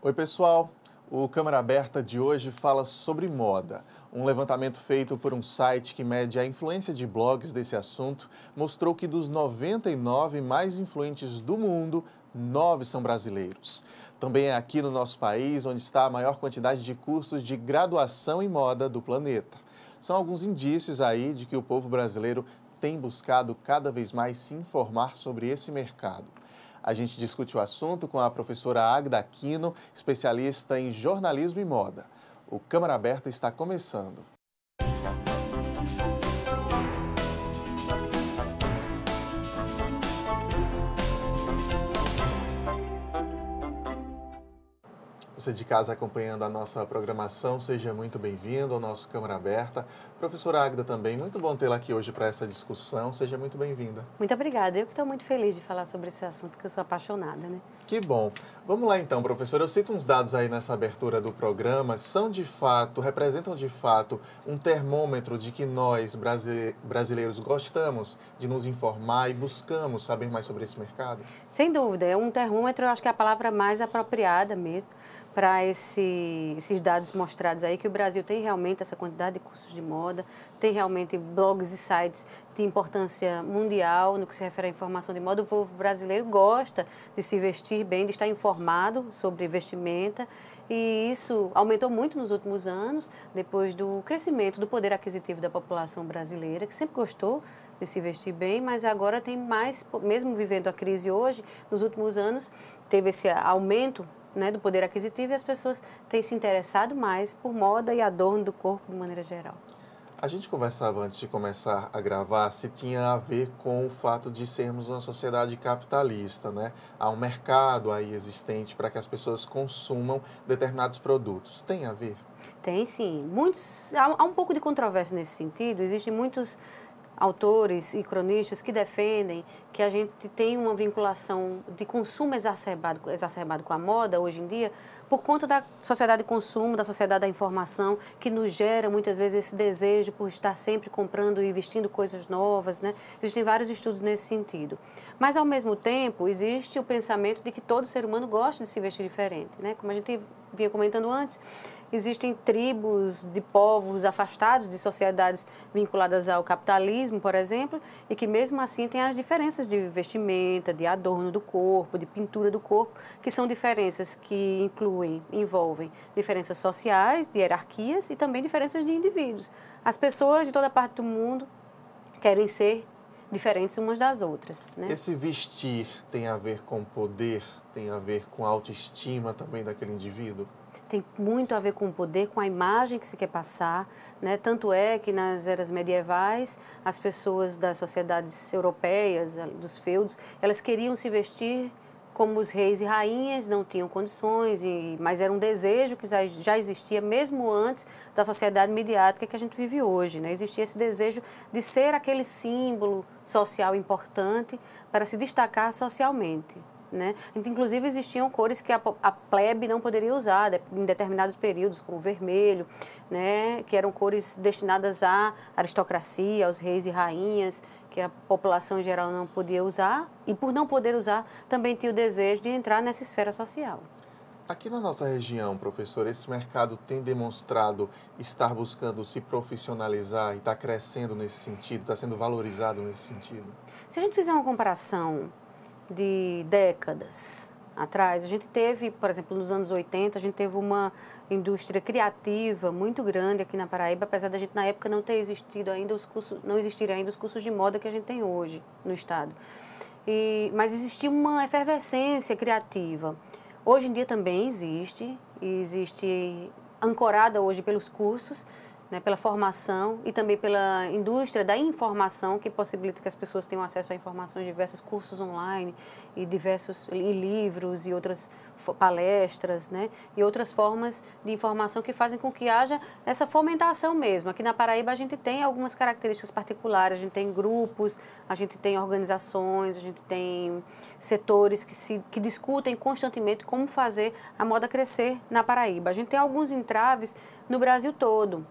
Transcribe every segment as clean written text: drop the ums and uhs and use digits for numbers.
Oi, pessoal. O Câmara Aberta de hoje fala sobre moda. Um levantamento feito por um site que mede a influência de blogs desse assunto mostrou que dos 99 mais influentes do mundo, 9 são brasileiros. Também é aqui no nosso país onde está a maior quantidade de cursos de graduação em moda do planeta. São alguns indícios aí de que o povo brasileiro tem buscado cada vez mais se informar sobre esse mercado. A gente discute o assunto com a professora Agda Aquino, especialista em jornalismo e moda. O Câmara Aberta está começando. Você de casa acompanhando a nossa programação, seja muito bem-vindo ao nosso Câmara Aberta. Professora Agda também, muito bom tê-la aqui hoje para essa discussão, seja muito bem-vinda. Muito obrigada, eu que estou muito feliz de falar sobre esse assunto, que eu sou apaixonada, né? Que bom. Vamos lá então, professora, eu cito uns dados aí nessa abertura do programa, representam de fato um termômetro de que nós, brasileiros, gostamos de nos informar e buscamos saber mais sobre esse mercado? Sem dúvida, é um termômetro, eu acho que é a palavra mais apropriada mesmo, para esses dados mostrados aí, que o Brasil tem realmente essa quantidade de cursos de moda, tem realmente blogs e sites de importância mundial no que se refere à informação de moda. O povo brasileiro gosta de se vestir bem, de estar informado sobre vestimenta, e isso aumentou muito nos últimos anos, depois do crescimento do poder aquisitivo da população brasileira, que sempre gostou de se vestir bem, mas agora tem mais, mesmo vivendo a crise hoje, nos últimos anos teve esse aumento, né, do poder aquisitivo, e as pessoas têm se interessado mais por moda e adorno do corpo de maneira geral. A gente conversava antes de começar a gravar se tinha a ver com o fato de sermos uma sociedade capitalista, né? Há um mercado aí existente para que as pessoas consumam determinados produtos. Tem a ver? Tem sim. Há um pouco de controvérsia nesse sentido. Existem muitos autores e cronistas que defendem que a gente tem uma vinculação de consumo exacerbado com a moda hoje em dia, por conta da sociedade de consumo, da sociedade da informação, que nos gera muitas vezes esse desejo por estar sempre comprando e vestindo coisas novas, né? Existem vários estudos nesse sentido. Mas, ao mesmo tempo, existe o pensamento de que todo ser humano gosta de se vestir diferente, né? Como a gente vinha comentando antes, existem tribos de povos afastados de sociedades vinculadas ao capitalismo, por exemplo, e que mesmo assim têm as diferenças de vestimenta, de adorno do corpo, de pintura do corpo, que são diferenças que envolvem diferenças sociais, de hierarquias e também diferenças de indivíduos. As pessoas de toda parte do mundo querem ser diferentes umas das outras, né? Esse vestir tem a ver com poder, tem a ver com a autoestima também daquele indivíduo? Tem muito a ver com o poder, com a imagem que se quer passar, né? Tanto é que nas eras medievais, as pessoas das sociedades europeias, dos feudos, elas queriam se vestir como os reis e rainhas, não tinham condições, mas era um desejo que já existia mesmo antes da sociedade midiática que a gente vive hoje, né? Existia esse desejo de ser aquele símbolo social importante para se destacar socialmente, né? Inclusive existiam cores que a plebe não poderia usar em determinados períodos, como o vermelho, né? Que eram cores destinadas à aristocracia, aos reis e rainhas, que a população em geral não podia usar, e por não poder usar também tinha o desejo de entrar nessa esfera social. Aqui na nossa região, professor, esse mercado tem demonstrado estar buscando se profissionalizar e está crescendo nesse sentido, está sendo valorizado nesse sentido? Se a gente fizer uma comparação de décadas atrás, a gente teve, por exemplo, nos anos 80, a gente teve uma indústria criativa muito grande aqui na Paraíba, apesar da gente na época não ter existido ainda não existirem ainda os cursos de moda que a gente tem hoje no estado. Mas existia uma efervescência criativa. Hoje em dia também existe ancorada hoje pelos cursos, né, pela formação e também pela indústria da informação, que possibilita que as pessoas tenham acesso a informações de diversos cursos online e livros e outras palestras, né, e outras formas de informação que fazem com que haja essa fomentação mesmo. Aqui na Paraíba a gente tem algumas características particulares, a gente tem grupos, a gente tem organizações, a gente tem setores que discutem constantemente como fazer a moda crescer na Paraíba. A gente tem alguns entraves no Brasil todo.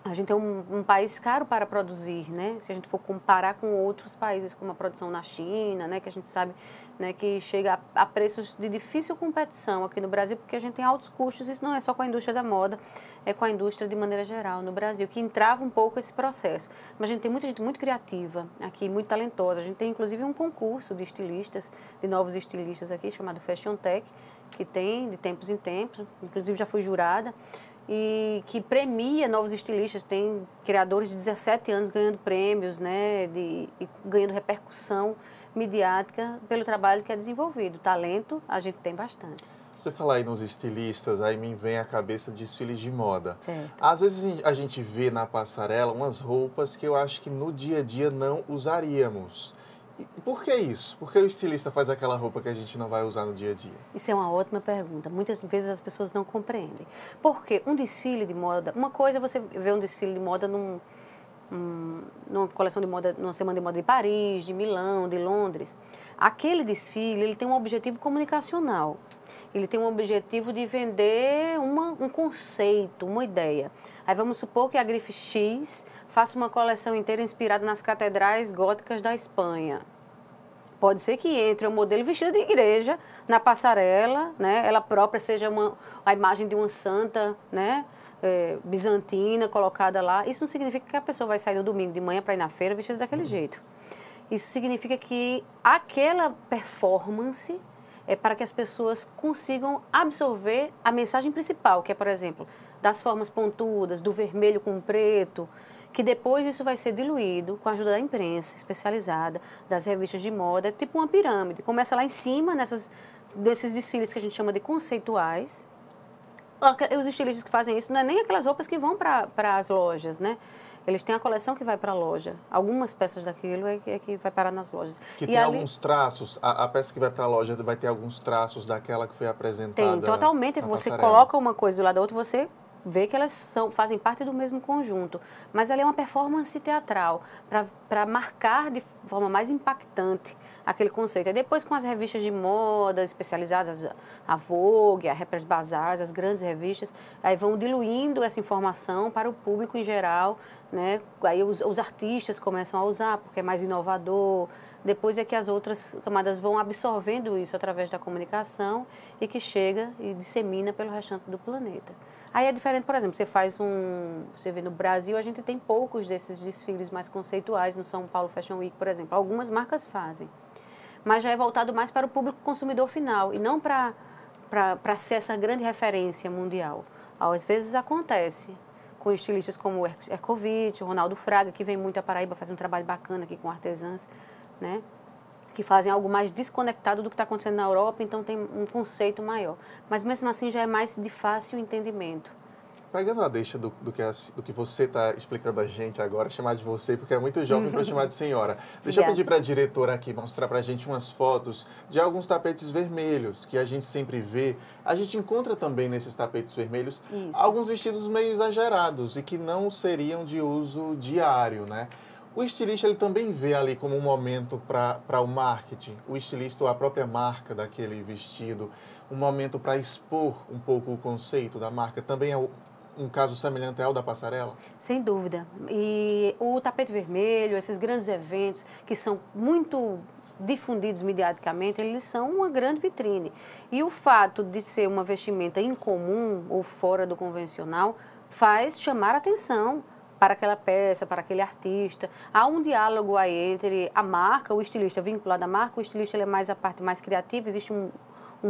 A gente é um país caro para produzir, né? Se a gente for comparar com outros países, como a produção na China, né? Que a gente sabe, né, que chega a preços de difícil competição aqui no Brasil, porque a gente tem altos custos. Isso não é só com a indústria da moda, é com a indústria de maneira geral no Brasil, que entrava um pouco esse processo. Mas a gente tem muita gente muito criativa aqui, muito talentosa. A gente tem, inclusive, um concurso de estilistas, de novos estilistas aqui, chamado Fashion Tech, que tem de tempos em tempos, inclusive já fui jurada, e que premia novos estilistas. Tem criadores de 17 anos ganhando prêmios, né, e ganhando repercussão midiática pelo trabalho que é desenvolvido. Talento, a gente tem bastante. Você fala aí nos estilistas, aí me vem à cabeça desfiles de moda. Certo. Às vezes a gente vê na passarela umas roupas que eu acho que no dia a dia não usaríamos. E por que isso? Por que o estilista faz aquela roupa que a gente não vai usar no dia a dia? Isso é uma ótima pergunta. Muitas vezes as pessoas não compreendem. Porque um desfile de moda, uma coisa é você ver um desfile de moda numa coleção de moda, numa semana de moda de Paris, de Milão, de Londres. Aquele desfile, ele tem um objetivo comunicacional. Ele tem um objetivo de vender um conceito, uma ideia. Aí vamos supor que a grife X faça uma coleção inteira inspirada nas catedrais góticas da Espanha. Pode ser que entre um modelo vestido de igreja na passarela, né? Ela própria seja a imagem de uma santa, né? Bizantina colocada lá. Isso não significa que a pessoa vai sair no domingo de manhã para ir na feira vestida daquele jeito. Isso significa que aquela performance é para que as pessoas consigam absorver a mensagem principal, que é, por exemplo, das formas pontudas, do vermelho com o preto, que depois isso vai ser diluído com a ajuda da imprensa especializada, das revistas de moda, é tipo uma pirâmide. Começa lá em cima, desses desfiles que a gente chama de conceituais. Os estilistas que fazem isso não é nem aquelas roupas que vão para as lojas, né? Eles têm a coleção que vai para a loja. Algumas peças daquilo é que vai parar nas lojas. Que tem alguns traços, a peça que vai para a loja vai ter alguns traços daquela que foi apresentada. Tem, totalmente. Você passarela. Coloca uma coisa do lado da outra, você vê que elas fazem parte do mesmo conjunto. Mas ela é uma performance teatral, para marcar de forma mais impactante aquele conceito. E depois, com as revistas de moda especializadas, a Vogue, a Harper's Bazaar, as grandes revistas, aí vão diluindo essa informação para o público em geral, né? Aí os artistas começam a usar, porque é mais inovador. Depois é que as outras camadas vão absorvendo isso através da comunicação e que chega e dissemina pelo restante do planeta. Aí é diferente, por exemplo, você vê no Brasil, a gente tem poucos desses desfiles mais conceituais, no São Paulo Fashion Week, por exemplo. Algumas marcas fazem, mas já é voltado mais para o público consumidor final e não para ser essa grande referência mundial. Às vezes acontece com estilistas como o Ercovitch, o Ronaldo Fraga, que vem muito à Paraíba fazer um trabalho bacana aqui com artesãs, né? Que fazem algo mais desconectado do que está acontecendo na Europa, então tem um conceito maior. Mas mesmo assim já é mais de fácil entendimento. Pegando a deixa do que você está explicando a gente agora, chamar de você, porque é muito jovem para chamar de senhora. Deixa eu pedir para a diretora aqui mostrar para a gente umas fotos de alguns tapetes vermelhos que a gente sempre vê. A gente encontra também nesses tapetes vermelhos alguns vestidos meio exagerados e que não seriam de uso diário, né? O estilista ele também vê ali como um momento para o marketing, o estilista ou a própria marca daquele vestido, um momento para expor um pouco o conceito da marca. Também é um caso semelhante ao da passarela? Sem dúvida. E o tapete vermelho, esses grandes eventos que são muito difundidos mediaticamente, eles são uma grande vitrine. E o fato de ser uma vestimenta incomum ou fora do convencional faz chamar a atenção para aquela peça, para aquele artista. Há um diálogo aí entre a marca, o estilista vinculado à marca, o estilista ele é mais a parte mais criativa, existe um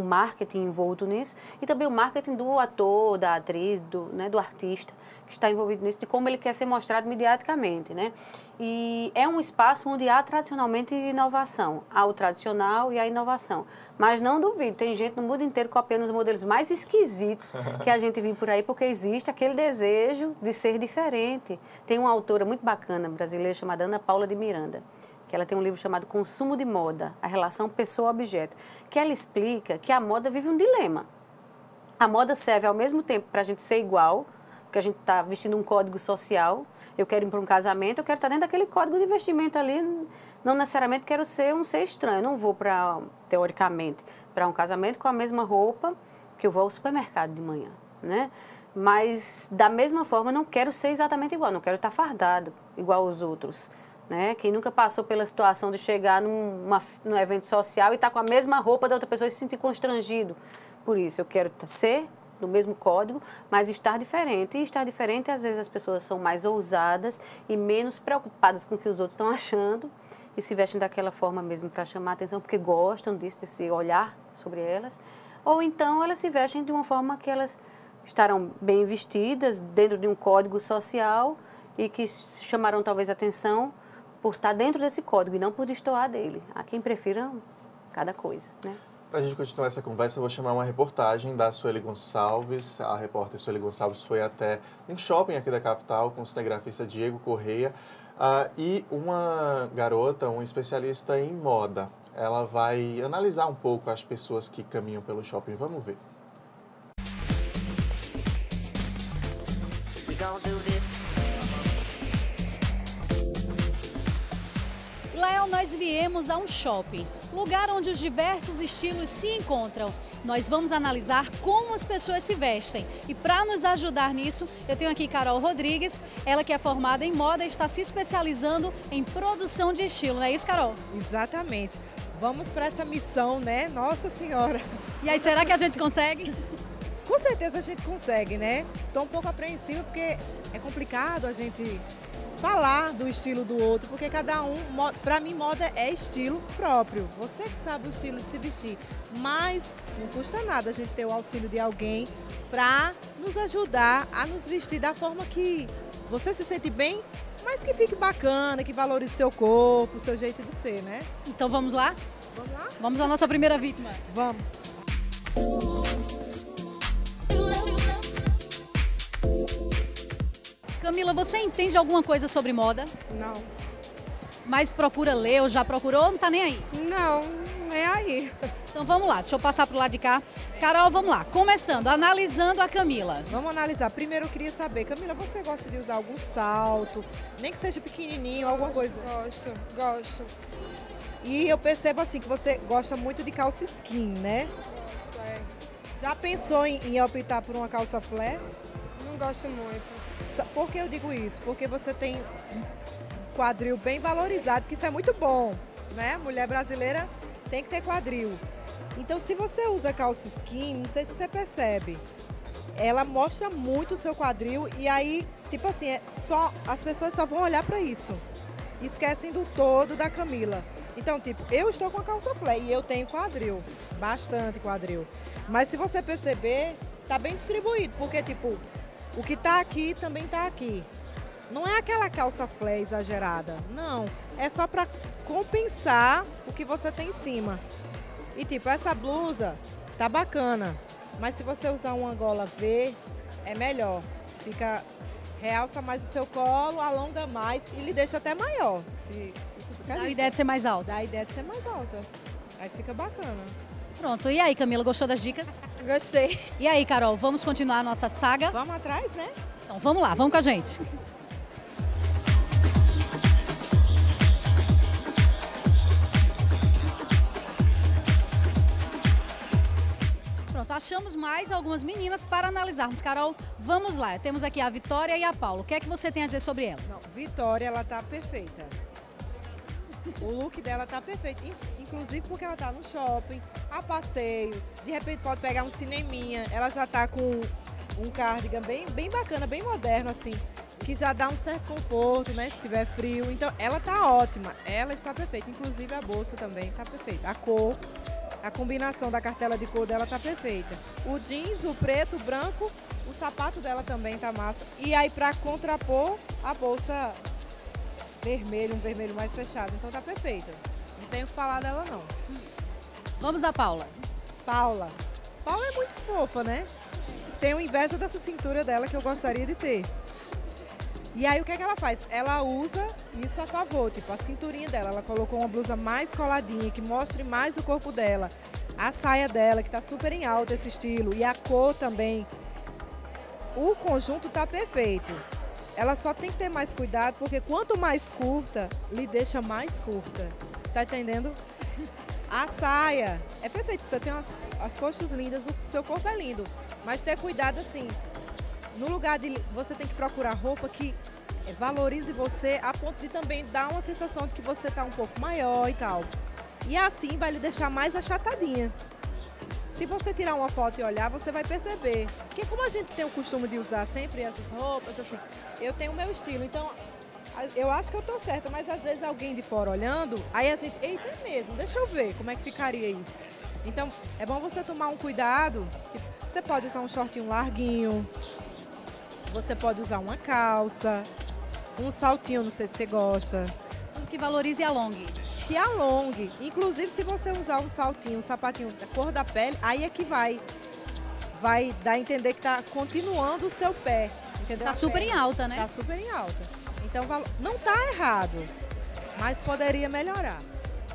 marketing envolto nisso, e também o marketing do ator, da atriz, do artista que está envolvido nisso, de como ele quer ser mostrado mediaticamente, né? E é um espaço onde há tradicionalmente inovação, há o tradicional e a inovação. Mas não duvido, tem gente no mundo inteiro copiando os modelos mais esquisitos que a gente viu por aí, porque existe aquele desejo de ser diferente. Tem uma autora muito bacana brasileira chamada Ana Paula de Miranda, que ela tem um livro chamado Consumo de Moda, a relação pessoa-objeto, que ela explica que a moda vive um dilema. A moda serve ao mesmo tempo para a gente ser igual, porque a gente está vestindo um código social, eu quero ir para um casamento, eu quero estar dentro daquele código de vestimento ali, não necessariamente quero ser um ser estranho, eu não vou teoricamente, para um casamento com a mesma roupa que eu vou ao supermercado de manhã, né? Mas, da mesma forma, não quero ser exatamente igual, não quero estar fardado igual aos outros. Né? Quem nunca passou pela situação de chegar num evento social e estar com a mesma roupa da outra pessoa e se sentir constrangido. Por isso, eu quero ser do mesmo código, mas estar diferente. E estar diferente, às vezes, as pessoas são mais ousadas e menos preocupadas com o que os outros estão achando e se vestem daquela forma mesmo para chamar a atenção, porque gostam disso, desse olhar sobre elas. Ou então, elas se vestem de uma forma que elas estarão bem vestidas, dentro de um código social e que chamarão talvez atenção por estar dentro desse código e não por destoar dele. Há quem prefira cada coisa, né? Para a gente continuar essa conversa, eu vou chamar uma reportagem da Sueli Gonçalves. A repórter Sueli Gonçalves foi até um shopping aqui da capital com o cinegrafista Diego Correia e uma garota, um especialista em moda. Ela vai analisar um pouco as pessoas que caminham pelo shopping. Vamos ver. Léo, nós viemos a um shopping, lugar onde os diversos estilos se encontram. Nós vamos analisar como as pessoas se vestem. E para nos ajudar nisso, eu tenho aqui Carol Rodrigues, ela que é formada em moda e está se especializando em produção de estilo, não é isso, Carol? Exatamente. Vamos para essa missão, né? Nossa Senhora! E aí, será que a gente consegue? Com certeza a gente consegue, né? Estou um pouco apreensiva porque é complicado a gente falar do estilo do outro, porque cada um, para mim, moda é estilo próprio. Você que sabe o estilo de se vestir, mas não custa nada a gente ter o auxílio de alguém para nos ajudar a nos vestir da forma que você se sente bem, mas que fique bacana, que valorize seu corpo, seu jeito de ser, né? Então vamos lá? Vamos lá? Vamos à nossa primeira vítima. Vamos. Camila, você entende alguma coisa sobre moda? Não. Mas procura ler ou já procurou ou não tá nem aí? Não, nem aí. Então vamos lá, deixa eu passar pro lado de cá. Carol, vamos lá. Começando, analisando a Camila. Vamos analisar. Primeiro eu queria saber, Camila, você gosta de usar algum salto, nem que seja pequenininho, alguma coisa? Gosto. E eu percebo assim que você gosta muito de calça skin, né? Isso é. Já pensou em optar por uma calça flare? Não gosto muito. Por que eu digo isso? Porque você tem um quadril bem valorizado, que isso é muito bom, né? Mulher brasileira tem que ter quadril. Então, se você usa calça skin, não sei se você percebe, ela mostra muito o seu quadril e aí, tipo assim, as pessoas só vão olhar para isso. Esquecem do todo da Camila. Então, tipo, eu estou com a calça flare e eu tenho quadril, bastante quadril. Mas se você perceber, tá bem distribuído, porque, tipo, o que tá aqui também tá aqui. Não é aquela calça flare exagerada, não. É só para compensar o que você tem em cima. E tipo, essa blusa tá bacana, mas se você usar uma gola V, é melhor. Realça mais o seu colo, alonga mais e lhe deixa até maior. Dá a ideia de ser mais alta. Dá a ideia de ser mais alta. Aí fica bacana. Pronto, e aí, Camila, gostou das dicas? Gostei. E aí, Carol, vamos continuar a nossa saga? Vamos atrás, né? Então vamos lá, vamos com a gente. Pronto, achamos mais algumas meninas para analisarmos. Carol, vamos lá. Temos aqui a Vitória e a Paula. O que é que você tem a dizer sobre elas? Não, Vitória, ela tá perfeita. O look dela tá perfeito, inclusive porque ela tá no shopping, a passeio, de repente pode pegar um cineminha, ela já tá com um cardigan bem bacana, bem moderno assim, que já dá um certo conforto, né, se tiver frio. Então ela tá ótima, ela está perfeita, inclusive a bolsa também tá perfeita, a cor, a combinação da cartela de cor dela tá perfeita. O jeans, o preto, o branco, o sapato dela também tá massa. E aí para contrapor, a bolsa vermelho, um vermelho mais fechado, então tá perfeita. Não tenho o que falar dela não. Vamos a Paula. Paula é muito fofa, né? Tenho inveja dessa cintura dela que eu gostaria de ter. E aí o que é que ela faz? Ela usa isso a favor, tipo a cinturinha dela, ela colocou uma blusa mais coladinha, que mostre mais o corpo dela. A saia dela, que tá super em alta esse estilo, e a cor também. O conjunto tá perfeito. Ela só tem que ter mais cuidado, porque quanto mais curta, lhe deixa mais curta. Tá entendendo? A saia é perfeita, você tem as coxas lindas, o seu corpo é lindo. Mas ter cuidado assim, no lugar de você tem que procurar roupa que valorize você a ponto de também dar uma sensação de que você está um pouco maior e tal. E assim vai lhe deixar mais achatadinha. Se você tirar uma foto e olhar, você vai perceber. Porque como a gente tem o costume de usar sempre essas roupas, assim, eu tenho o meu estilo, então eu acho que eu tô certa, mas às vezes alguém de fora olhando, aí a gente, eita, é mesmo, deixa eu ver como é que ficaria isso. Então, é bom você tomar um cuidado, tipo, você pode usar um shortinho larguinho, você pode usar uma calça, um saltinho, não sei se você gosta. Tudo que valorize e alongue. Que alongue. Inclusive, se você usar um saltinho, um sapatinho da cor da pele, aí é que vai dar a entender que está continuando o seu pé. Entendeu? Tá super em alta, né? Tá super em alta. Então, não tá errado, mas poderia melhorar.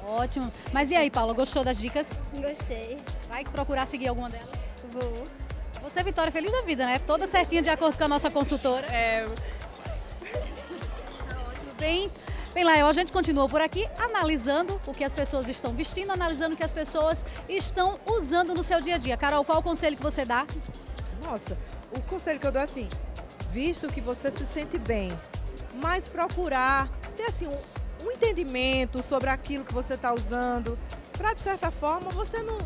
Ótimo. Mas e aí, Paula, gostou das dicas? Gostei. Vai procurar seguir alguma delas? Vou. Você, Vitória, feliz da vida, né? Toda certinha de acordo com a nossa consultora. Tá ótimo. Bem, Lael, a gente continua por aqui analisando o que as pessoas estão vestindo, analisando o que as pessoas estão usando no seu dia a dia. Carol, qual o conselho que você dá? Nossa, o conselho que eu dou é assim, visto que você se sente bem, mas procurar ter assim um entendimento sobre aquilo que você está usando, para de certa forma você não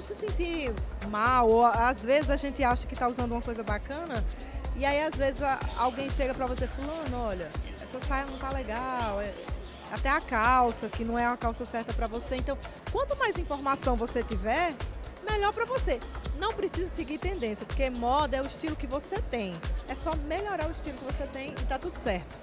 se sentir mal, ou às vezes a gente acha que está usando uma coisa bacana, e aí às vezes alguém chega para você, fulano, olha, essa saia não tá legal, até a calça, que não é a calça certa para você. Então, quanto mais informação você tiver, melhor para você. Não precisa seguir tendência, porque moda é o estilo que você tem. É só melhorar o estilo que você tem e tá tudo certo.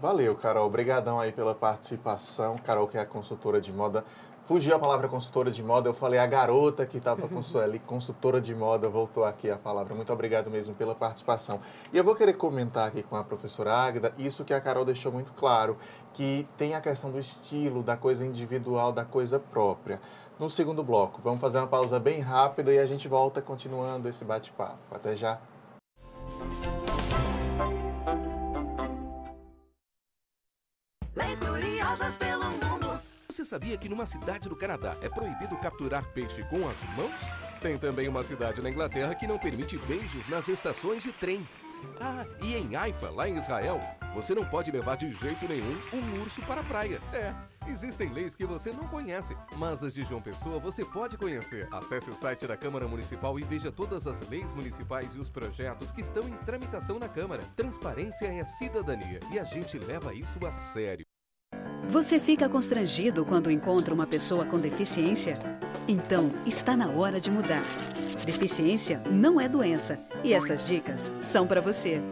Valeu, Carol. Obrigadão aí pela participação. Carol, que é a consultora de moda. Fugiu a palavra consultora de moda, eu falei a garota que estava com Sueli, consultora de moda, voltou aqui a palavra. Muito obrigado mesmo pela participação. E eu vou querer comentar aqui com a professora Águeda, isso que a Carol deixou muito claro, que tem a questão do estilo, da coisa individual, da coisa própria. No segundo bloco, vamos fazer uma pausa bem rápida e a gente volta continuando esse bate-papo. Até já. Leis curiosas pelo mundo. Você sabia que numa cidade do Canadá é proibido capturar peixe com as mãos? Tem também uma cidade na Inglaterra que não permite beijos nas estações de trem. Ah, e em Haifa, lá em Israel, você não pode levar de jeito nenhum um urso para a praia. Existem leis que você não conhece, mas as de João Pessoa você pode conhecer. Acesse o site da Câmara Municipal e veja todas as leis municipais e os projetos que estão em tramitação na Câmara. Transparência é cidadania e a gente leva isso a sério. Você fica constrangido quando encontra uma pessoa com deficiência? Então, está na hora de mudar. Deficiência não é doença e essas dicas são para você.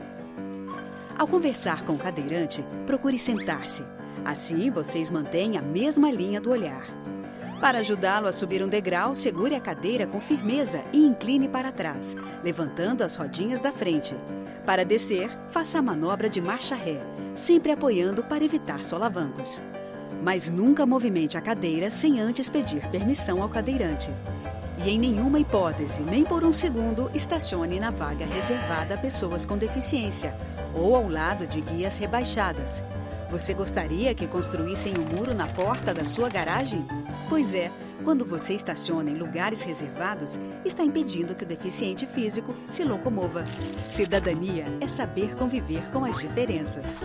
Ao conversar com o cadeirante, procure sentar-se. Assim, vocês mantêm a mesma linha do olhar. Para ajudá-lo a subir um degrau, segure a cadeira com firmeza e incline para trás, levantando as rodinhas da frente. Para descer, faça a manobra de marcha ré, sempre apoiando para evitar solavancos. Mas nunca movimente a cadeira sem antes pedir permissão ao cadeirante. E em nenhuma hipótese, nem por um segundo, estacione na vaga reservada a pessoas com deficiência ou ao lado de guias rebaixadas. Você gostaria que construíssem um muro na porta da sua garagem? Pois é, quando você estaciona em lugares reservados, está impedindo que o deficiente físico se locomova. Cidadania é saber conviver com as diferenças.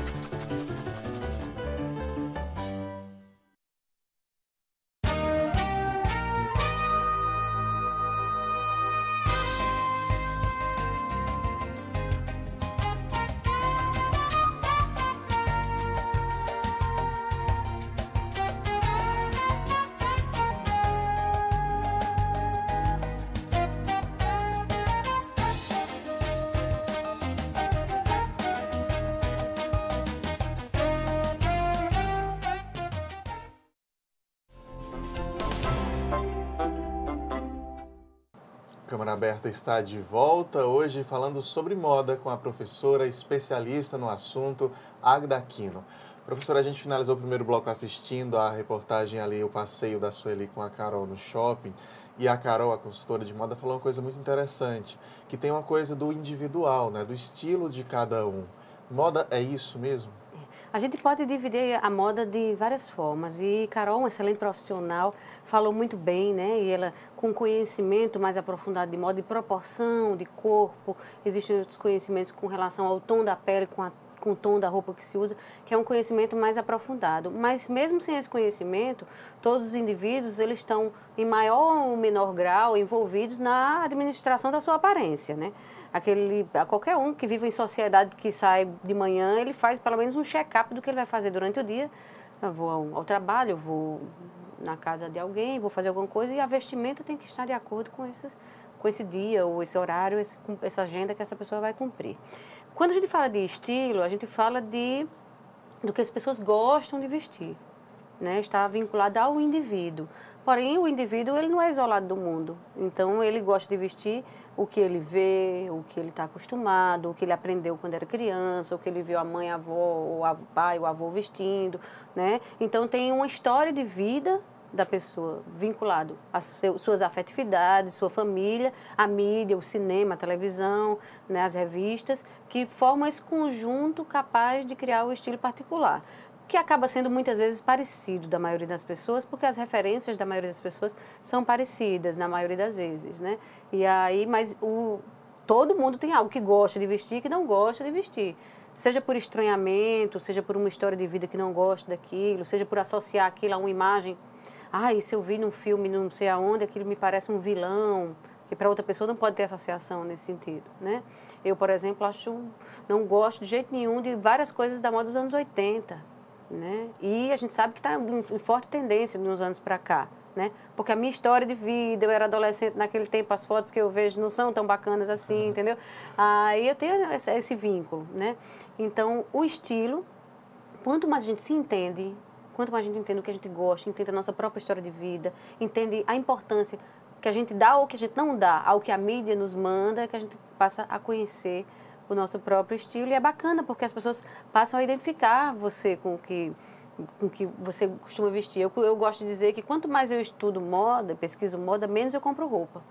Câmara Aberta está de volta hoje falando sobre moda com a professora especialista no assunto, Águeda Aquino. Professora, a gente finalizou o primeiro bloco assistindo a reportagem ali, o passeio da Sueli com a Carol no shopping. E a Carol, a consultora de moda, falou uma coisa muito interessante, que tem uma coisa do individual, né, do estilo de cada um. Moda é isso mesmo? A gente pode dividir a moda de várias formas e Carol, uma excelente profissional, falou muito bem, né? E ela com conhecimento mais aprofundado de moda, de proporção, de corpo, existem outros conhecimentos com relação ao tom da pele, com o tom da roupa que se usa, que é um conhecimento mais aprofundado. Mas mesmo sem esse conhecimento, todos os indivíduos eles estão em maior ou menor grau envolvidos na administração da sua aparência, né? Qualquer um que vive em sociedade, que sai de manhã, ele faz pelo menos um check-up do que ele vai fazer durante o dia. Eu vou ao trabalho, eu vou na casa de alguém, vou fazer alguma coisa e a vestimenta tem que estar de acordo com esse dia ou esse horário, essa agenda que essa pessoa vai cumprir. Quando a gente fala de estilo, a gente fala do que as pessoas gostam de vestir, né? Está vinculado ao indivíduo. Porém, o indivíduo ele não é isolado do mundo. Então, ele gosta de vestir o que ele vê, o que ele está acostumado, o que ele aprendeu quando era criança, o que ele viu a mãe, a avó, ou o pai, o avô vestindo, né? Então, tem uma história de vida da pessoa vinculado às suas afetividades, sua família, a mídia, o cinema, a televisão, né, as revistas, que formam esse conjunto capaz de criar o estilo particular, que acaba sendo muitas vezes parecido da maioria das pessoas, porque as referências da maioria das pessoas são parecidas na maioria das vezes, né? E aí, todo mundo tem algo que gosta de vestir e que não gosta de vestir. Seja por estranhamento, seja por uma história de vida que não gosta daquilo, seja por associar aquilo a uma imagem. Isso eu vi num filme, não sei aonde, aquilo me parece um vilão, que para outra pessoa não pode ter associação nesse sentido, né? Eu, por exemplo, não gosto de jeito nenhum de várias coisas da moda dos anos 80, né? E a gente sabe que está em forte tendência nos anos para cá, né? Porque a minha história de vida, eu era adolescente naquele tempo, as fotos que eu vejo não são tão bacanas assim, entendeu? Aí eu tenho esse vínculo, né? Então, o estilo, quanto mais a gente se entende, quanto mais a gente entende o que a gente gosta, entende a nossa própria história de vida, entende a importância que a gente dá ou que a gente não dá ao que a mídia nos manda, que a gente passa a conhecer o nosso próprio estilo. E é bacana, porque as pessoas passam a identificar você com o que você costuma vestir. Eu gosto de dizer que quanto mais eu estudo moda, pesquiso moda, menos eu compro roupa,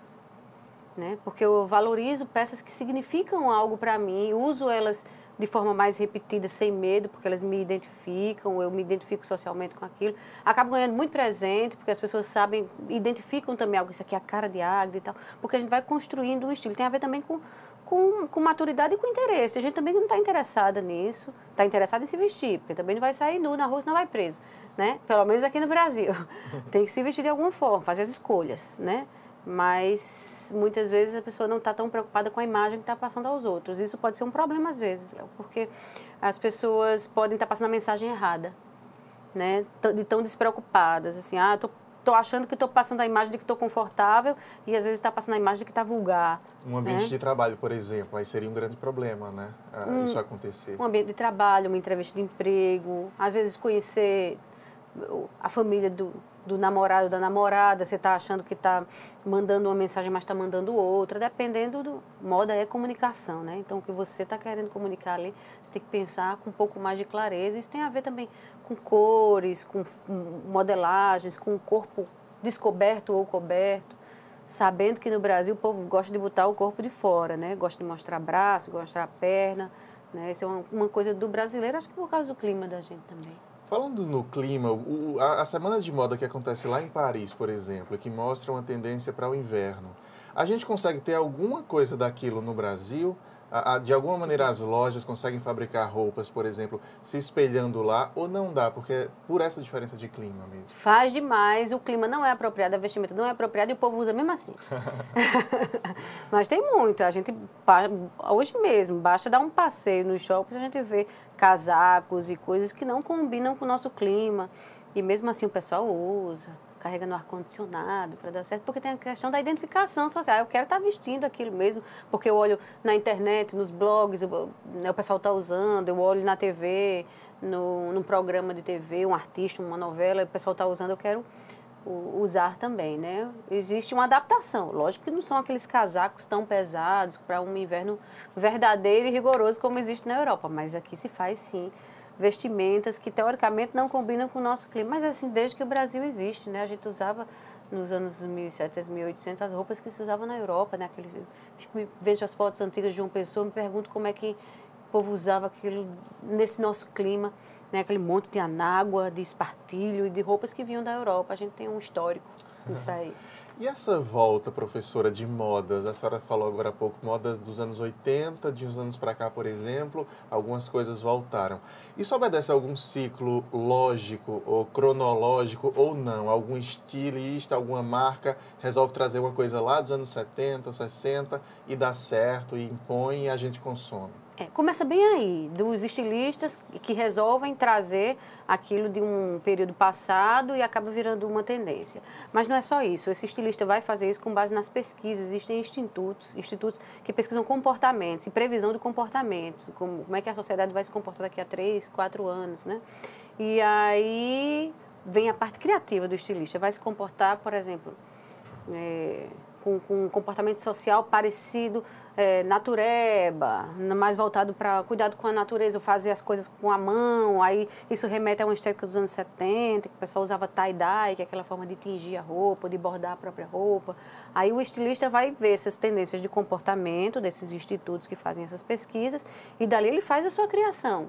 né? Porque eu valorizo peças que significam algo para mim, uso elas de forma mais repetida, sem medo, porque elas me identificam, eu me identifico socialmente com aquilo. Acabo ganhando muito presente, porque as pessoas sabem, identificam também algo, isso aqui é a cara de Agda e tal, porque a gente vai construindo um estilo. Tem a ver também com maturidade e com interesse. A gente também não está interessada nisso, está interessada em se vestir, porque também não vai sair nu na rua, senão vai preso, né? Pelo menos aqui no Brasil. Tem que se vestir de alguma forma, fazer as escolhas, né? Mas muitas vezes a pessoa não está tão preocupada com a imagem que está passando aos outros. Isso pode ser um problema às vezes, porque as pessoas podem estar passando a mensagem errada, né? De tão despreocupadas, assim, estou achando que estou passando a imagem de que estou confortável e às vezes está passando a imagem de que está vulgar. Um ambiente de trabalho, por exemplo, aí seria um grande problema, né? Isso acontecer. Um ambiente de trabalho, uma entrevista de emprego, às vezes conhecer a família do namorado, da namorada, você está achando que está mandando uma mensagem, mas está mandando outra, dependendo moda é comunicação, né? Então, o que você está querendo comunicar ali, você tem que pensar com um pouco mais de clareza. Isso tem a ver também com cores, com modelagens, com o corpo descoberto ou coberto, sabendo que no Brasil o povo gosta de botar o corpo de fora, né? Gosta de mostrar braço, gosta de mostrar perna, né? Isso é uma coisa do brasileiro, acho que por causa do clima da gente também. Falando no clima, a semana de moda que acontece lá em Paris, por exemplo, que mostra uma tendência para o inverno, a gente consegue ter alguma coisa daquilo no Brasil? De alguma maneira as lojas conseguem fabricar roupas, por exemplo, se espelhando lá, ou não dá, porque é por essa diferença de clima mesmo? Faz demais, o clima não é apropriado, a vestimenta não é apropriada e o povo usa mesmo assim. Mas tem muito, a gente, hoje mesmo, basta dar um passeio nos shoppings, a gente vê casacos e coisas que não combinam com o nosso clima, e mesmo assim o pessoal usa. Carrega no ar-condicionado para dar certo, porque tem a questão da identificação social. Eu quero estar vestindo aquilo mesmo, porque eu olho na internet, nos blogs, o pessoal está usando, eu olho na TV, num programa de TV, um artista, uma novela, o pessoal está usando, eu quero usar também, né? Existe uma adaptação. Lógico que não são aqueles casacos tão pesados para um inverno verdadeiro e rigoroso como existe na Europa, mas aqui se faz sim vestimentas que teoricamente não combinam com o nosso clima, mas assim, desde que o Brasil existe, né? A gente usava nos anos 1700, 1800 as roupas que se usavam na Europa, né? Vejo as fotos antigas de João Pessoa, me pergunto como é que o povo usava aquilo nesse nosso clima. né? Aquele monte de anágua, de espartilho e de roupas que vinham da Europa. A gente tem um histórico disso aí. E essa volta, professora, de modas? A senhora falou agora há pouco, modas dos anos 80, de uns anos para cá, por exemplo, algumas coisas voltaram. Isso obedece a algum ciclo lógico ou cronológico ou não? Algum estilista, alguma marca resolve trazer uma coisa lá dos anos 70, 60 e dá certo, e impõe e a gente consome? Começa bem aí, dos estilistas que resolvem trazer aquilo de um período passado e acaba virando uma tendência. Mas não é só isso, esse estilista vai fazer isso com base nas pesquisas. Existem institutos que pesquisam comportamentos e previsão de comportamentos, como é que a sociedade vai se comportar daqui a 3, 4 anos, né? E aí vem a parte criativa do estilista, vai se comportar, por exemplo, com um comportamento social parecido, natureba, mais voltado para cuidado com a natureza, fazer as coisas com a mão. Aí isso remete a uma estética dos anos 70, que o pessoal usava tie-dye, que é aquela forma de tingir a roupa, de bordar a própria roupa. Aí o estilista vai ver essas tendências de comportamento desses institutos que fazem essas pesquisas e dali ele faz a sua criação.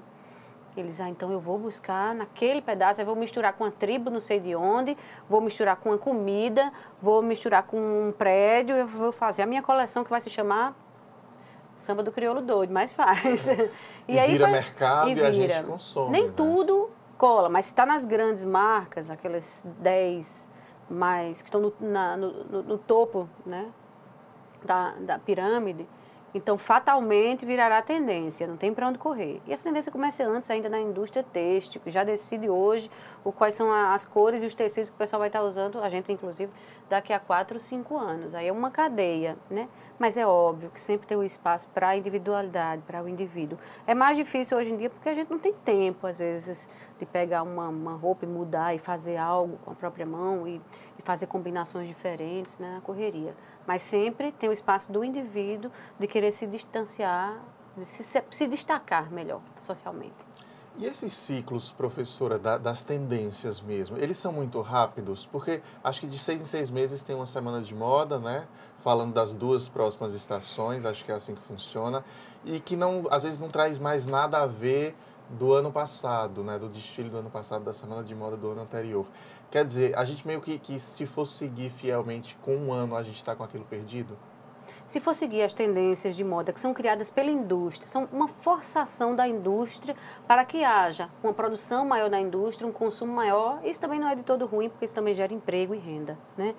Eles, então eu vou buscar naquele pedaço, eu vou misturar com a tribo não sei de onde, vou misturar com a comida, vou misturar com um prédio, eu vou fazer a minha coleção que vai se chamar Samba do Crioulo Doido, mas faz. E aí vira mercado e a gente consome. Nem tudo cola, mas se está nas grandes marcas, aquelas 10 mais que estão no topo, né, da pirâmide, então, fatalmente, virará tendência, não tem para onde correr. E essa tendência começa antes ainda na indústria têxtil, que já decide hoje quais são as cores e os tecidos que o pessoal vai estar usando, a gente, inclusive, daqui a 4, 5 anos. Aí é uma cadeia, né? Mas é óbvio que sempre tem um espaço para a individualidade, para o indivíduo. É mais difícil hoje em dia porque a gente não tem tempo, às vezes, de pegar uma roupa e mudar e fazer algo com a própria mão e fazer combinações diferentes, né, na correria. Mas sempre tem o espaço do indivíduo de querer se distanciar, de se destacar melhor socialmente. E esses ciclos, professora, das tendências mesmo, eles são muito rápidos? Porque acho que de 6 em 6 meses tem uma semana de moda, né? Falando das 2 próximas estações, acho que é assim que funciona. E que não, às vezes não traz mais nada a ver do ano passado, né? Do desfile do ano passado, da semana de moda do ano anterior. Quer dizer, a gente meio que se for seguir fielmente com um ano, a gente está com aquilo perdido? Se for seguir as tendências de moda que são criadas pela indústria, são uma forçação da indústria para que haja uma produção maior da indústria, um consumo maior. Isso também não é de todo ruim, porque isso também gera emprego e renda, né?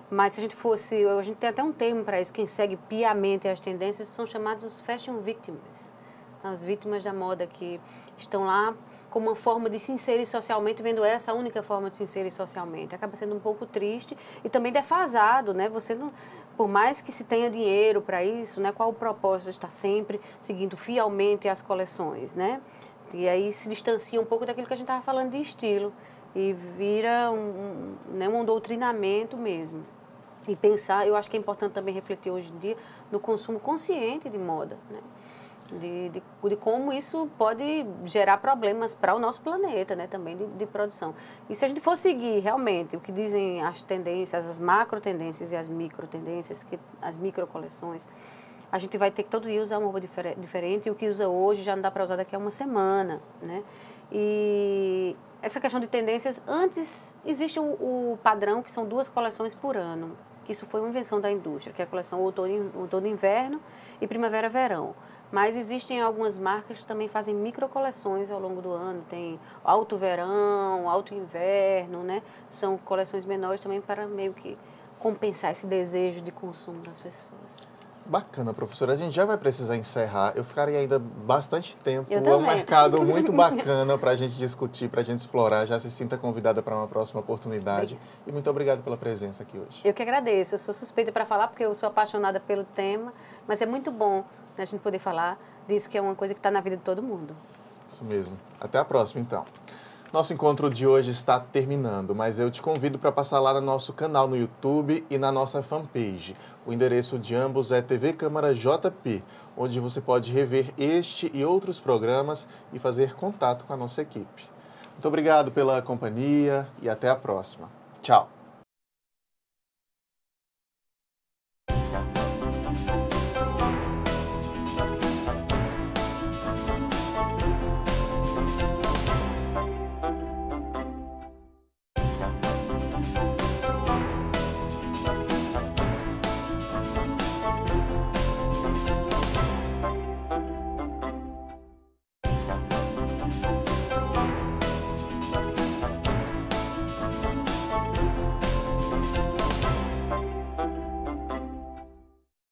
Mas se a gente tem até um termo para isso, quem segue piamente as tendências são chamados os fashion victims, as vítimas da moda que estão lá como uma forma de se inserir socialmente, vendo essa única forma de se inserir socialmente. Acaba sendo um pouco triste e também defasado, né? Você não, por mais que se tenha dinheiro para isso, né? Qual o propósito de estar sempre seguindo fielmente as coleções, né? E aí se distancia um pouco daquilo que a gente estava falando de estilo e vira um doutrinamento mesmo. E pensar, eu acho que é importante também refletir hoje em dia no consumo consciente de moda, né? De como isso pode gerar problemas para o nosso planeta, né, também de produção. E se a gente for seguir realmente o que dizem as tendências, as macro tendências e as micro tendências, as micro coleções, a gente vai ter que todo dia usar uma roupa diferente e o que usa hoje já não dá para usar daqui a uma semana, né? E essa questão de tendências, antes existe o padrão que são 2 coleções por ano, que isso foi uma invenção da indústria, que é a coleção outono e inverno e primavera-verão. Mas existem algumas marcas que também fazem microcoleções ao longo do ano. Tem alto verão, alto inverno, né? São coleções menores também para meio que compensar esse desejo de consumo das pessoas. Bacana, professora. A gente já vai precisar encerrar. Eu ficaria ainda bastante tempo. Eu É também. um mercado muito bacana para a gente discutir, para a gente explorar. Já se sinta convidada para uma próxima oportunidade. E muito obrigado pela presença aqui hoje. Eu que agradeço. Eu sou suspeita para falar porque eu sou apaixonada pelo tema, mas é muito bom, né, a gente poder falar disso, que é uma coisa que está na vida de todo mundo. Isso mesmo. Até a próxima, então. Nosso encontro de hoje está terminando, mas eu te convido para passar lá no nosso canal no YouTube e na nossa fanpage. O endereço de ambos é TV Câmara JP, onde você pode rever este e outros programas e fazer contato com a nossa equipe. Muito obrigado pela companhia e até a próxima. Tchau!